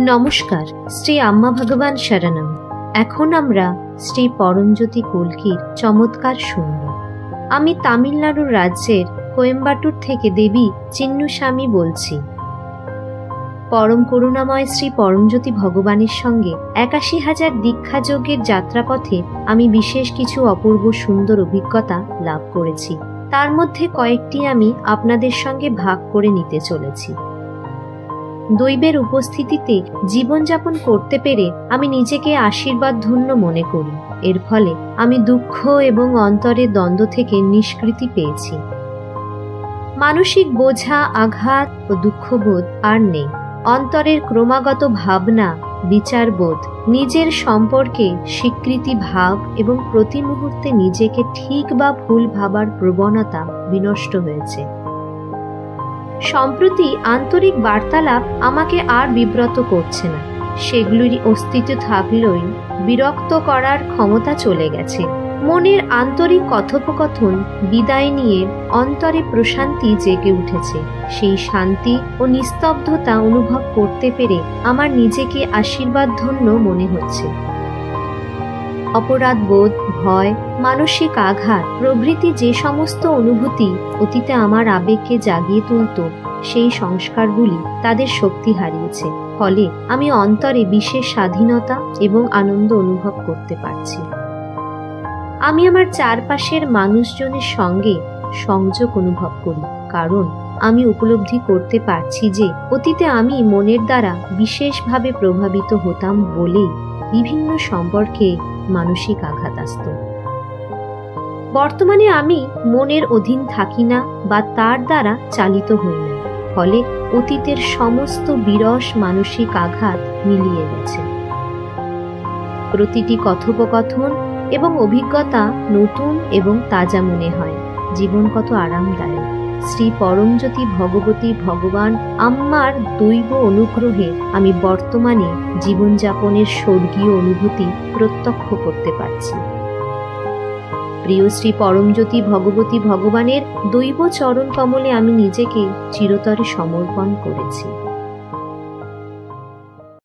নমস্কার, শ্রী আম্মা ভগবান শরণম। এখন আমরা শ্রী পরমজ্যোতি কল্কির চমৎকার শুনব। আমি তামিলনাড়ুর রাজ্যের কোয়েম্বাটুর থেকে দেবী চিন্নুস্বামী বলছি। পরম করুণাময় শ্রী পরমজ্যোতি ভগবানের সঙ্গে ৮১,০০০ দীক্ষাযজ্ঞের যাত্রাপথে আমি বিশেষ কিছু অপূর্ব সুন্দর অভিজ্ঞতা লাভ করেছি। তার মধ্যে কয়েকটি আমি আপনাদের সঙ্গে ভাগ করে নিতে চলেছি। দৈবের উপস্থিতিতে জীবনযাপন করতে পেরে আমি নিজেকে আশীর্বাদ ধন্য মনে করি। এর ফলে আমি দুঃখ এবং অন্তরের দ্বন্দ্ব থেকে নিষ্কৃতি পেয়েছি। মানসিক বোঝা, আঘাত ও দুঃখবোধ আর নেই। অন্তরের ক্রমাগত ভাবনা, বিচারবোধ, নিজের সম্পর্কে স্বীকৃতি ভাব এবং প্রতি মুহূর্তে নিজেকে ঠিক বা ভুল ভাবার প্রবণতা বিনষ্ট হয়েছে। সম্প্রতি আন্তরিক বার্তালাপ আমাকে আর বিব্রত করছে না। সেগুলির অস্তিত্ব থাকলেই বিরক্ত করার ক্ষমতা চলে গেছে। মনের আন্তরিক কথোপকথন বিদায় নিয়ে অন্তরে প্রশান্তি জেগে উঠেছে। সেই শান্তি ও নিস্তব্ধতা অনুভব করতে পেরে আমার নিজেকে আশীর্বাদ ধন্য মনে হচ্ছে। অপরাধ বোধ, ভয়, মানসিক আঘাত প্রভৃতি যে সমস্ত অনুভূতি অতীতে আমার আবেগকে জাগিয়ে তুলত, সেই সংস্কারগুলি তাদের শক্তি হারিয়েছে। ফলে আমি অন্তরে বিশেষ স্বাধীনতা এবং আনন্দ অনুভব করতে পারছি। আমি আমার চারপাশের মানুষজনের সঙ্গে সংযোগ অনুভব করি, কারণ আমি উপলব্ধি করতে পারছি যে অতীতে আমি মনের দ্বারা বিশেষভাবে প্রভাবিত হতাম বলেই বিভিন্ন সম্পর্কে মানসিক আঘাত আসত। বর্তমানে আমি মনের অধীন থাকি না বা তার দ্বারা চালিত হই না। ফলে অতীতের সমস্ত বিরস মানসিক আঘাত মিলিয়ে গেছে। প্রতিটি কথোপকথন এবং অভিজ্ঞতা নতুন এবং তাজা মনে হয়। জীবন কত আরামদায়ক। শ্রী পরমজ্যোতি ভগবতী ভগবান আম্মার দৈব অনুগ্রহে আমি বর্তমানে জীবনযাপনের স্বর্গীয় অনুভূতি প্রত্যক্ষ করতে পারছি। প্রিয় শ্রী পরমজ্যোতি ভগবতী ভগবানের দৈব চরণ কমলে আমি নিজেকে চিরতরে সমর্পণ করেছি।